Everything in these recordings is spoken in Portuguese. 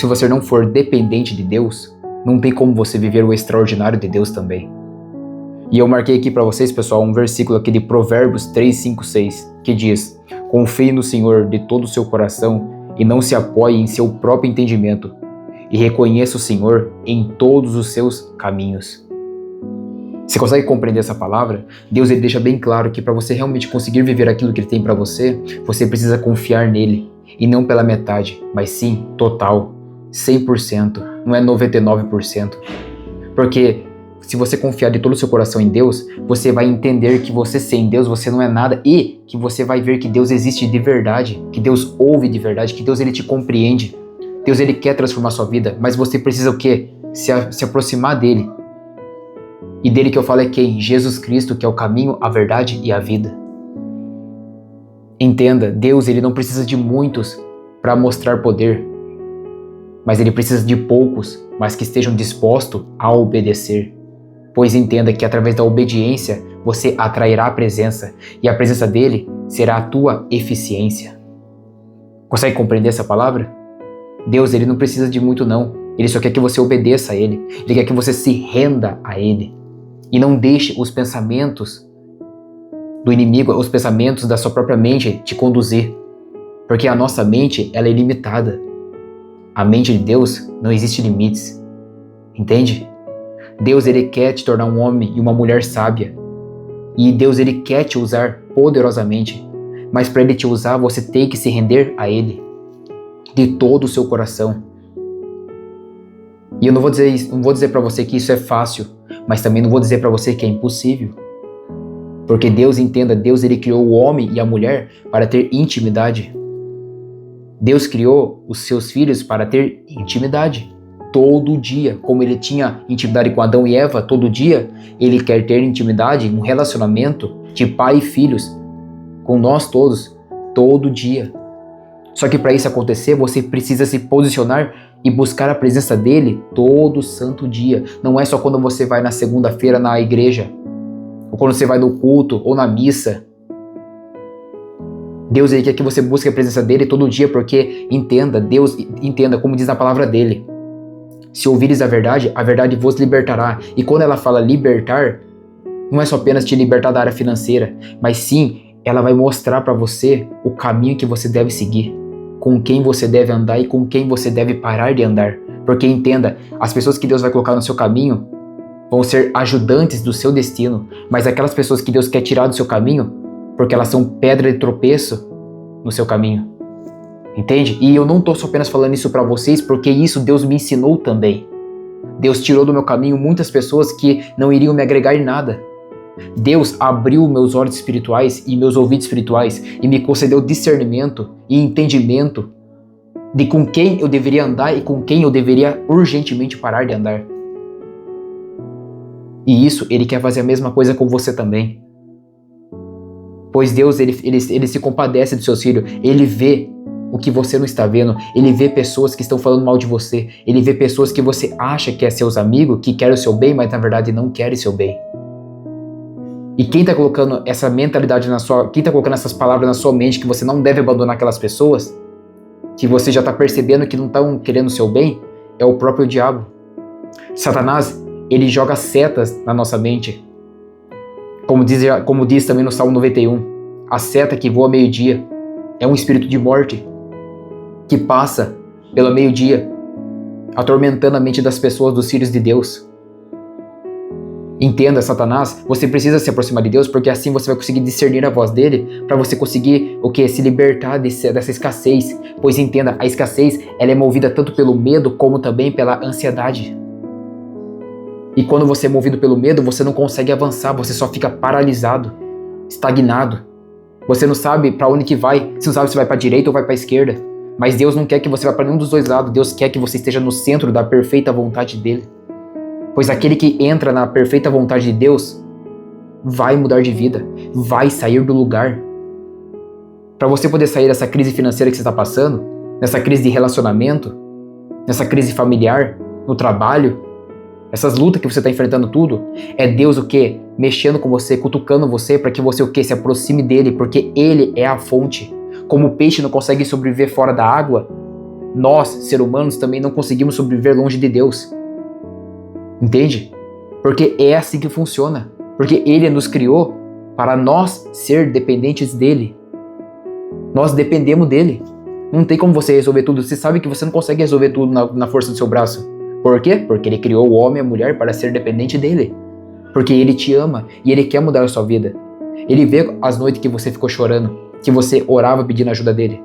se você não for dependente de Deus, não tem como você viver o extraordinário de Deus também. E eu marquei aqui para vocês, pessoal, um versículo aqui de Provérbios 3, 5, 6, que diz: confie no Senhor de todo o seu coração e não se apoie em seu próprio entendimento, e reconheça o Senhor em todos os seus caminhos. Você consegue compreender essa palavra? Deus ele deixa bem claro que para você realmente conseguir viver aquilo que Ele tem para você, você precisa confiar nele, e não pela metade, mas sim total, 100%, não é 99%. Porque se você confiar de todo o seu coração em Deus, você vai entender que você sem Deus, você não é nada, e que você vai ver que Deus existe de verdade, que Deus ouve de verdade, que Deus ele te compreende. Deus ele quer transformar sua vida, mas você precisa o quê? Se aproximar dele. E dele que eu falo é quem? Jesus Cristo, que é o caminho, a verdade e a vida. Entenda, Deus ele não precisa de muitos para mostrar poder, mas ele precisa de poucos, mas que estejam dispostos a obedecer. Pois entenda que através da obediência você atrairá a presença, e a presença dele será a tua eficiência. Consegue compreender essa palavra? Deus ele não precisa de muito não, ele só quer que você obedeça a ele, ele quer que você se renda a ele, e não deixe os pensamentos do inimigo, os pensamentos da sua própria mente te conduzir, porque a nossa mente ela é ilimitada. A mente de Deus não existe limites, entende? Deus ele quer te tornar um homem e uma mulher sábia, e Deus ele quer te usar poderosamente, mas para ele te usar você tem que se render a ele de todo o seu coração. E eu não vou dizer para você que isso é fácil, mas também não vou dizer para você que é impossível. Porque Deus, entenda, Deus ele criou o homem e a mulher para ter intimidade. Deus criou os seus filhos para ter intimidade. Todo dia, como ele tinha intimidade com Adão e Eva, todo dia, ele quer ter intimidade, um relacionamento de pai e filhos com nós todos, todo dia. Só que para isso acontecer, você precisa se posicionar e buscar a presença dele todo santo dia. Não é só quando você vai na segunda-feira na igreja, ou quando você vai no culto, ou na missa. Deus ele quer que você busque a presença dele todo dia, porque entenda, Deus entenda como diz a palavra dele. Se ouvires a verdade vos libertará. E quando ela fala libertar, não é só apenas te libertar da área financeira, mas sim, ela vai mostrar para você o caminho que você deve seguir, com quem você deve andar e com quem você deve parar de andar. Porque entenda, as pessoas que Deus vai colocar no seu caminho vão ser ajudantes do seu destino, mas aquelas pessoas que Deus quer tirar do seu caminho, porque elas são pedra de tropeço no seu caminho. Entende? E eu não estou só apenas falando isso para vocês, porque isso Deus me ensinou também. Deus tirou do meu caminho muitas pessoas que não iriam me agregar em nada. Deus abriu meus olhos espirituais e meus ouvidos espirituais e me concedeu discernimento e entendimento de com quem eu deveria andar e com quem eu deveria urgentemente parar de andar. E isso, Ele quer fazer a mesma coisa com você também. Pois Deus, ele se compadece dos seus filhos. Ele vê o que você não está vendo. Ele vê pessoas que estão falando mal de você. Ele vê pessoas que você acha que é seus amigos, que querem o seu bem, mas na verdade não querem o seu bem. E quem está colocando essa mentalidade quem está colocando essas palavras na sua mente, que você não deve abandonar aquelas pessoas, que você já está percebendo que não estão querendo o seu bem, é o próprio diabo. Satanás, ele joga setas na nossa mente. Como diz também no Salmo 91, a seta que voa meio-dia é um espírito de morte que passa pelo meio-dia, atormentando a mente das pessoas, dos filhos de Deus. Entenda, Satanás, você precisa se aproximar de Deus, porque assim você vai conseguir discernir a voz dele, para você conseguir se libertar dessa escassez. Pois entenda, a escassez ela é movida tanto pelo medo como também pela ansiedade. E quando você é movido pelo medo, você não consegue avançar, você só fica paralisado, estagnado. Você não sabe para onde que vai, você não sabe se vai para a direita ou vai para a esquerda. Mas Deus não quer que você vá para nenhum dos dois lados, Deus quer que você esteja no centro da perfeita vontade dele. Pois aquele que entra na perfeita vontade de Deus vai mudar de vida, vai sair do lugar. Para você poder sair dessa crise financeira que você está passando, nessa crise de relacionamento, nessa crise familiar, no trabalho, essas lutas que você está enfrentando tudo, é Deus o quê? Mexendo com você, cutucando você para que você o quê? Se aproxime dele, porque ele é a fonte. Como o peixe não consegue sobreviver fora da água, nós, seres humanos, também não conseguimos sobreviver longe de Deus. Entende? Porque é assim que funciona. Porque Ele nos criou para nós ser dependentes dEle. Nós dependemos dEle. Não tem como você resolver tudo. Você sabe que você não consegue resolver tudo na força do seu braço. Por quê? Porque Ele criou o homem e a mulher para ser dependente dEle. Porque Ele te ama e Ele quer mudar a sua vida. Ele vê as noites que você ficou chorando, que você orava pedindo ajuda dEle.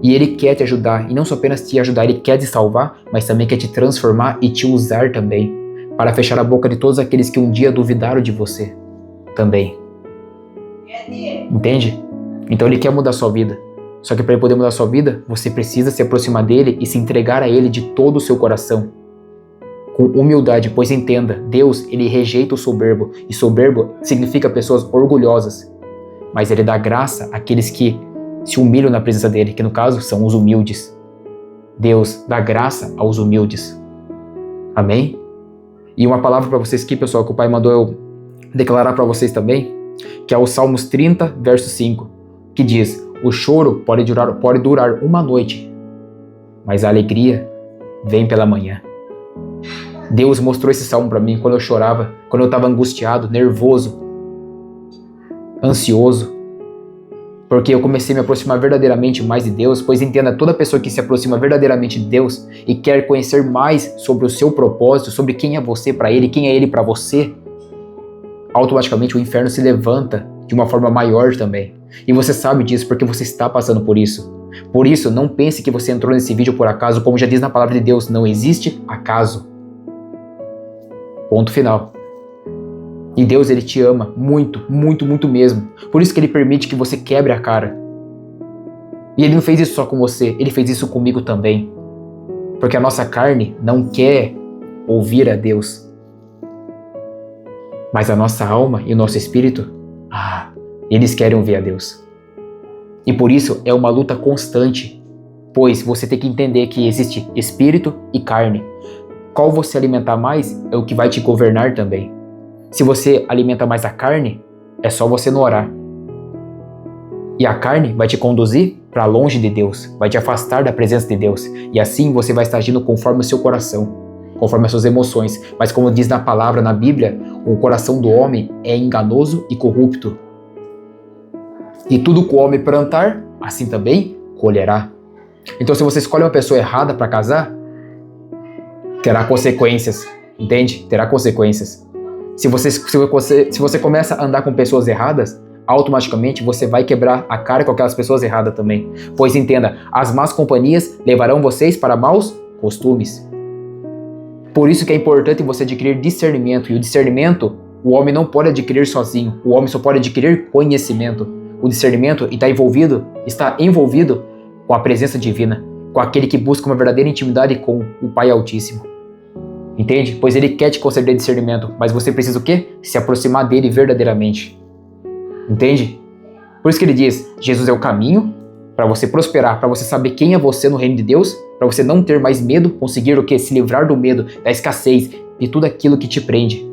E Ele quer te ajudar. E não só apenas te ajudar, Ele quer te salvar, mas também quer te transformar e te usar também. Para fechar a boca de todos aqueles que um dia duvidaram de você. Também. Entende? Então Ele quer mudar a sua vida. Só que para Ele poder mudar a sua vida, você precisa se aproximar dEle e se entregar a Ele de todo o seu coração. Com humildade, pois entenda, Deus, Ele rejeita o soberbo. E soberbo significa pessoas orgulhosas. Mas Ele dá graça àqueles que se humilham na presença dEle, que no caso são os humildes. Deus dá graça aos humildes. Amém? E uma palavra para vocês aqui, pessoal, que o Pai mandou eu declarar para vocês também, que é o Salmos 30, verso 5, que diz: o choro pode durar uma noite, mas a alegria vem pela manhã. Deus mostrou esse salmo para mim quando eu chorava, quando eu estava angustiado, nervoso, ansioso, porque eu comecei a me aproximar verdadeiramente mais de Deus. Pois entenda, toda pessoa que se aproxima verdadeiramente de Deus e quer conhecer mais sobre o seu propósito, sobre quem é você para Ele, quem é Ele para você, automaticamente o inferno se levanta de uma forma maior também. E você sabe disso porque você está passando por isso. Por isso, não pense que você entrou nesse vídeo por acaso, como já diz na palavra de Deus, não existe acaso. Ponto final. E Deus, Ele te ama muito, muito, muito mesmo. Por isso que Ele permite que você quebre a cara. E Ele não fez isso só com você, Ele fez isso comigo também. Porque a nossa carne não quer ouvir a Deus. Mas a nossa alma e o nosso espírito, eles querem ouvir a Deus. E por isso é uma luta constante. Pois você tem que entender que existe espírito e carne. Qual você alimentar mais é o que vai te governar também. Se você alimenta mais a carne, é só você não orar. E a carne vai te conduzir para longe de Deus, vai te afastar da presença de Deus. E assim você vai estar agindo conforme o seu coração, conforme as suas emoções. Mas como diz na palavra, na Bíblia, o coração do homem é enganoso e corrupto. E tudo que o homem plantar, assim também colherá. Então se você escolhe uma pessoa errada para casar, terá consequências, entende? Terá consequências. Se você começa a andar com pessoas erradas, automaticamente você vai quebrar a cara com aquelas pessoas erradas também. Pois entenda, as más companhias levarão vocês para maus costumes. Por isso que é importante você adquirir discernimento. E o discernimento, o homem não pode adquirir sozinho. O homem só pode adquirir conhecimento. O discernimento está envolvido com a presença divina, com aquele que busca uma verdadeira intimidade com o Pai Altíssimo. Entende? Pois Ele quer te conceder discernimento, mas você precisa o quê? Se aproximar dele verdadeiramente. Entende? Por isso que Ele diz, Jesus é o caminho para você prosperar, para você saber quem é você no reino de Deus, para você não ter mais medo, conseguir o quê? Se livrar do medo, da escassez, de tudo aquilo que te prende,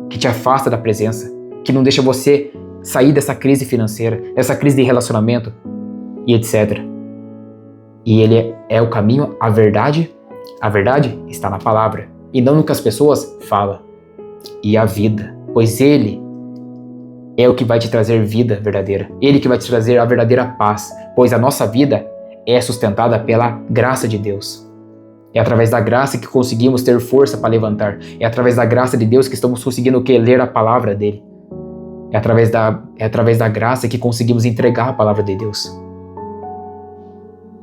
que te afasta da presença, que não deixa você sair dessa crise financeira, dessa crise de relacionamento e etc. E Ele é o caminho, a verdade está na palavra. E não no que as pessoas falam. E a vida. Pois Ele é o que vai te trazer vida verdadeira. Ele que vai te trazer a verdadeira paz. Pois a nossa vida é sustentada pela graça de Deus. É através da graça que conseguimos ter força para levantar. É através da graça de Deus que estamos conseguindo o quê? Ler a palavra dEle. É através da graça que conseguimos entregar a palavra de Deus.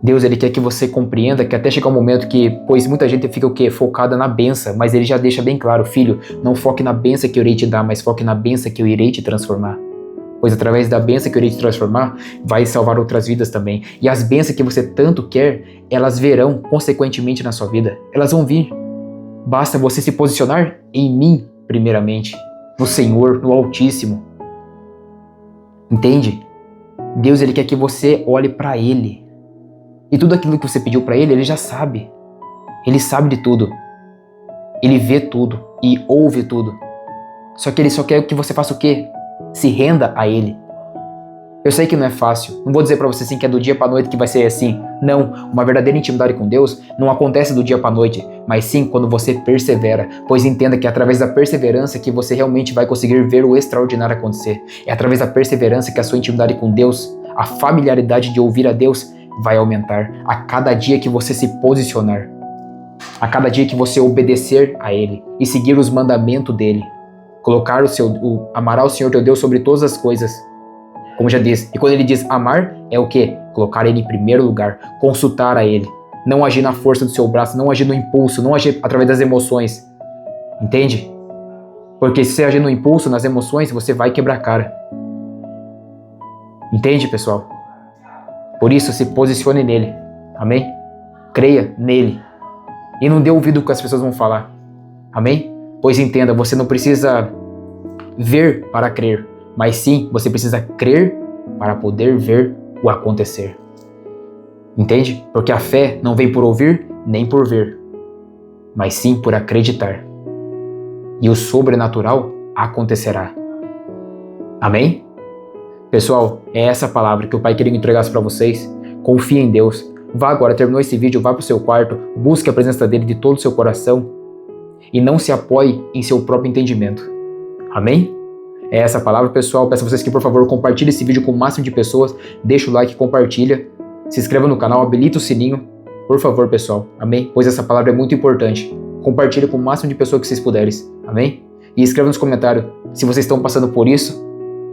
Deus, Ele quer que você compreenda que até chegar um momento que, pois muita gente fica o quê? Focada na bênção, mas Ele já deixa bem claro, filho, não foque na bênção que eu irei te dar, mas foque na bênção que eu irei te transformar. Pois através da bênção que eu irei te transformar, vai salvar outras vidas também. E as bênçãos que você tanto quer, elas verão consequentemente na sua vida. Elas vão vir. Basta você se posicionar em mim, primeiramente, no Senhor, no Altíssimo. Entende? Deus, Ele quer que você olhe para Ele. E tudo aquilo que você pediu para Ele, Ele já sabe. Ele sabe de tudo. Ele vê tudo e ouve tudo. Só que Ele só quer que você faça o quê? Se renda a Ele. Eu sei que não é fácil, não vou dizer pra você assim que é do dia pra noite que vai ser assim. Não, uma verdadeira intimidade com Deus não acontece do dia pra noite, mas sim quando você persevera, pois entenda que é através da perseverança que você realmente vai conseguir ver o extraordinário acontecer. É através da perseverança que a sua intimidade com Deus, a familiaridade de ouvir a Deus, vai aumentar a cada dia que você se posicionar, a cada dia que você obedecer a Ele e seguir os mandamentos dEle, colocar amar o Senhor teu Deus sobre todas as coisas, como já disse. E quando ele diz amar, é o quê? Colocar Ele em primeiro lugar, consultar a Ele, não agir na força do seu braço, não agir no impulso, não agir através das emoções, entende? Porque se você agir no impulso, nas emoções, você vai quebrar a cara, entende, pessoal? Por isso, se posicione nele, amém? Creia nele e não dê ouvido ao que as pessoas vão falar, amém? Pois entenda, você não precisa ver para crer, mas sim, você precisa crer para poder ver o acontecer, entende? Porque a fé não vem por ouvir nem por ver, mas sim por acreditar, e o sobrenatural acontecerá, amém? Pessoal, é essa palavra que o Pai queria que entregasse para vocês. Confie em Deus. Vá agora, terminou esse vídeo, vá para o seu quarto, busque a presença dele de todo o seu coração e não se apoie em seu próprio entendimento. Amém? É essa palavra, pessoal. Peço a vocês que, por favor, compartilhem esse vídeo com o máximo de pessoas. Deixa o like, compartilha, se inscreva no canal, habilita o sininho. Por favor, pessoal. Amém? Pois essa palavra é muito importante. Compartilhe com o máximo de pessoas que vocês puderem. Amém? E escreva nos comentários se vocês estão passando por isso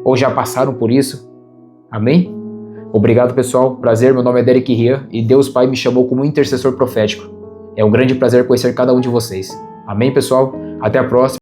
ou já passaram por isso. Amém? Obrigado, pessoal. Prazer, meu nome é Derek Rian e Deus Pai me chamou como intercessor profético. É um grande prazer conhecer cada um de vocês. Amém, pessoal? Até a próxima.